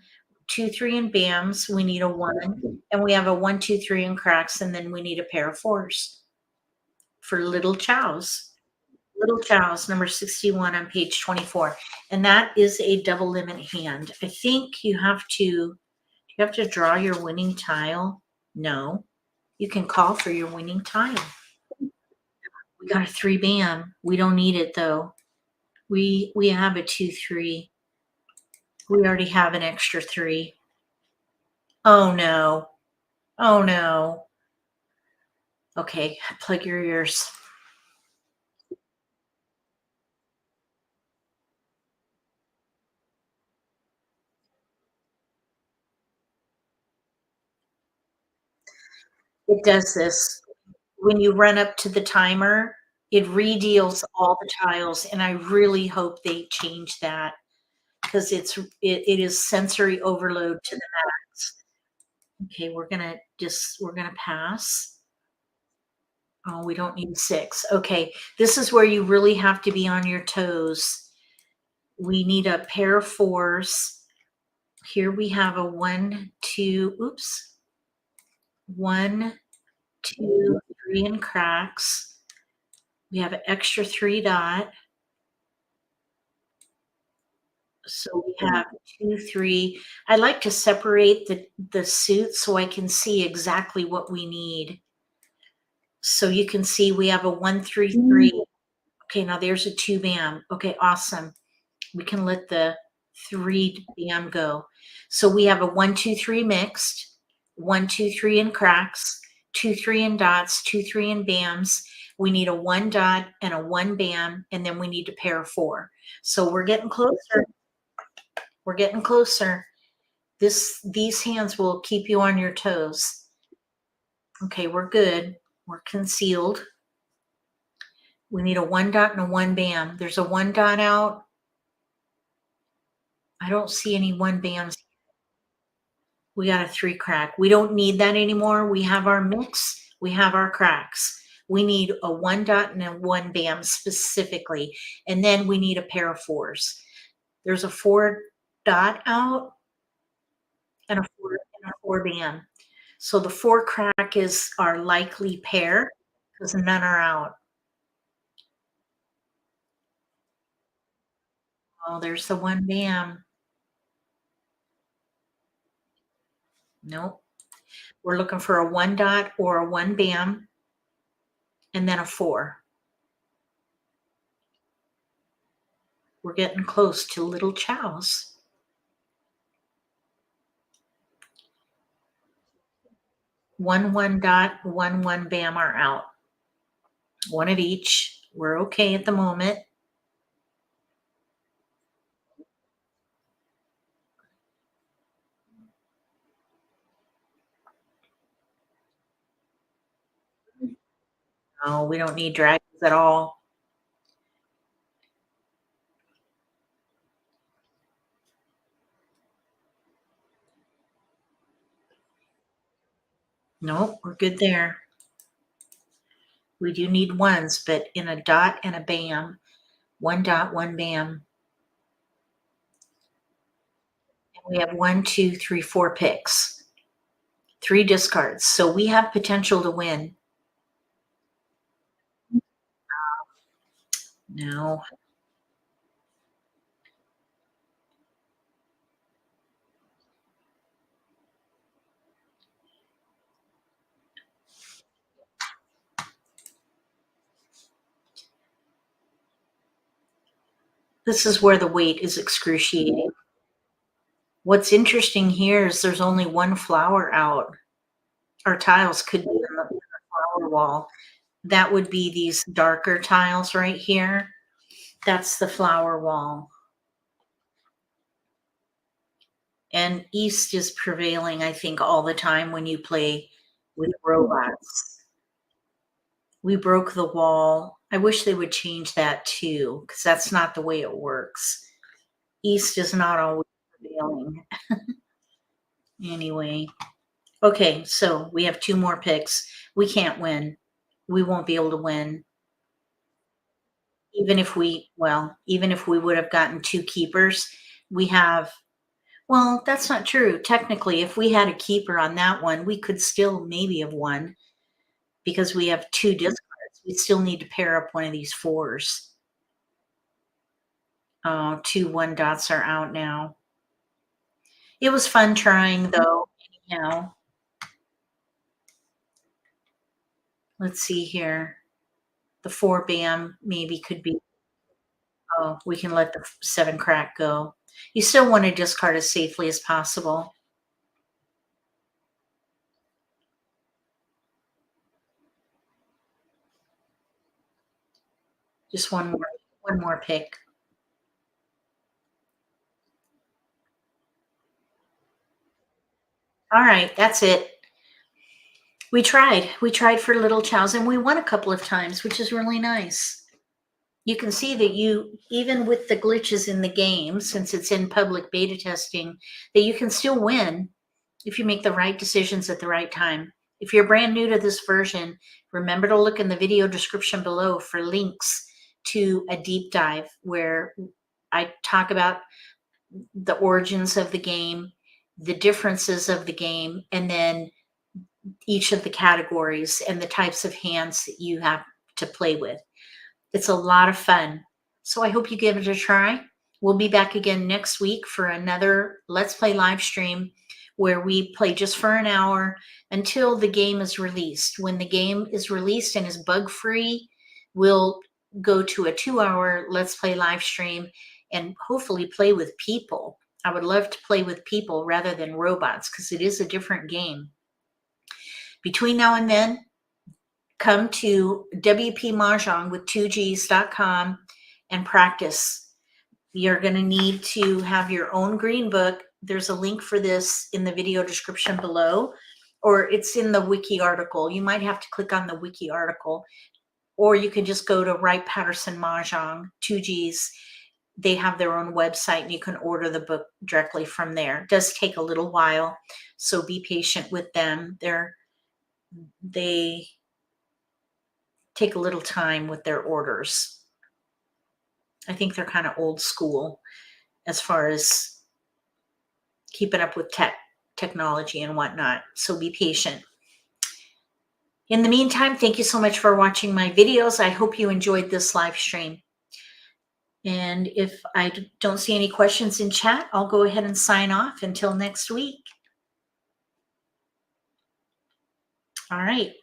2, 3 and bams, we need a 1. And we have a 1, 2, 3 and cracks, and then we need a pair of 4s for little chows. Little chows, number 61 on page 24. And that is a double limit hand. I think you have to draw your winning tile. No, you can call for your winning tile. We got a 3 bam. We don't need it though. We have a 2, 3. We already have an extra 3. Oh no. Oh no. Okay, plug your ears. It does this. When you run up to the timer, it redeals all the tiles, and I really hope they change that because it is sensory overload to the max. Okay, we're gonna pass. Oh, we don't need 6. Okay, this is where you really have to be on your toes. We need a pair of 4s. Here we have a 1, 2, oops. 1, 2, 3 and cracks. We have an extra 3 dot. So we have 2, 3. I like to separate the suits so I can see exactly what we need. So you can see we have a 1, 3, 3. Okay, now there's a 2 bam. Okay, awesome. We can let the 3 bam go. So we have a 1, 2, 3 mixed, 1, 2, 3 in cracks, 2, 3 in dots, 2, 3 in bams. We need a 1 dot and a 1 bam, and then we need a pair of 4. So we're getting closer. We're getting closer. These hands will keep you on your toes. Okay, we're good. We're concealed. We need a 1 dot and a 1 bam. There's a 1 dot out. I don't see any 1 bams. We got a 3 crack. We don't need that anymore. We have our mix. We have our cracks. We need a 1 dot and a 1 bam specifically. And then we need a pair of 4s. There's a 4 dot out and a 4 bam. So the 4 crack is our likely pair because none are out. Oh, there's the 1 bam. Nope. We're looking for a 1 dot or a 1 bam and then a 4. We're getting close to little chows. 1 dot, 1 bam are out. One of each. We're okay at the moment. No, we don't need dragons at all. Nope, we're good there. We do need 1s, but in a dot and a bam. 1 dot, 1 bam. And we have 1, 2, 3, 4 picks. 3 discards. So we have potential to win. No. This is where the weight is excruciating. What's interesting here is there's only 1 flower out. Our tiles could be in the flower wall. That would be these darker tiles right here. That's the flower wall. And east is prevailing, I think, all the time when you play with robots. We broke the wall. I wish they would change that too, because that's not the way it works. East is not always prevailing. Anyway. Okay, so we have 2 more picks. We can't win. We won't be able to win. even if we would have gotten 2 keepers, we have well, that's not true. Technically, if we had a keeper on that one, we could still maybe have won because we have 2 discards. We still need to pair up one of these 4s. 2 1 dots are out now. It was fun trying though, anyhow. Let's see here. The 4 bam maybe could be oh, we can let the 7 crack go. You still want to discard as safely as possible. Just one more pick. All right, that's it. We tried. We tried for little chows and we won a couple of times, which is really nice. You can see that you, even with the glitches in the game, since it's in public beta testing, that you can still win if you make the right decisions at the right time. If you're brand new to this version, remember to look in the video description below for links to a deep dive where I talk about the origins of the game, the differences of the game, and then each of the categories and the types of hands that you have to play with. It's a lot of fun. So I hope you give it a try. We'll be back again next week for another Let's Play live stream where we play just for an hour until the game is released. When the game is released and is bug-free, we'll go to a 2-hour Let's Play live stream and hopefully play with people. I would love to play with people rather than robots because it is a different game. Between now and then, come to WPMJ with 2gs.com and practice. You're going to need to have your own green book. There's a link for this in the video description below, or it's in the wiki article. You might have to click on the wiki article, or you can just go to Wright Patterson Mahjong 2Gs. They have their own website and you can order the book directly from there. It does take a little while, so be patient with them. They take a little time with their orders. I think they're kind of old school as far as keeping up with technology and whatnot. So be patient. In the meantime, thank you so much for watching my videos. I hope you enjoyed this live stream. And if I don't see any questions in chat, I'll go ahead and sign off until next week. All right.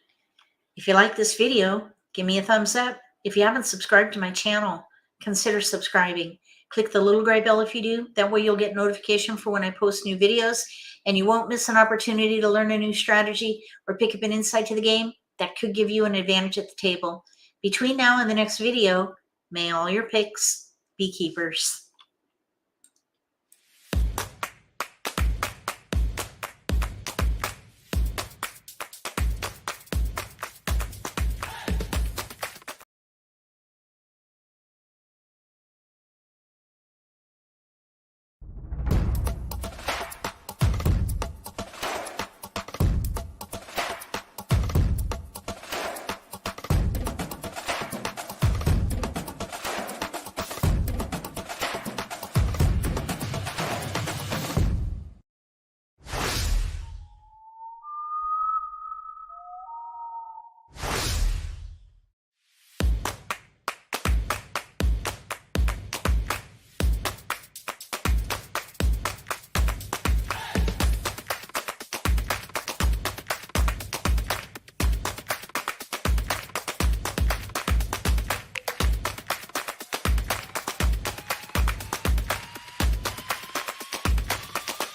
If you like this video, give me a thumbs up. If you haven't subscribed to my channel, consider subscribing. Click the little gray bell if you do. That way you'll get notification for when I post new videos and you won't miss an opportunity to learn a new strategy or pick up an insight to the game that could give you an advantage at the table. Between now and the next video, may all your picks be keepers.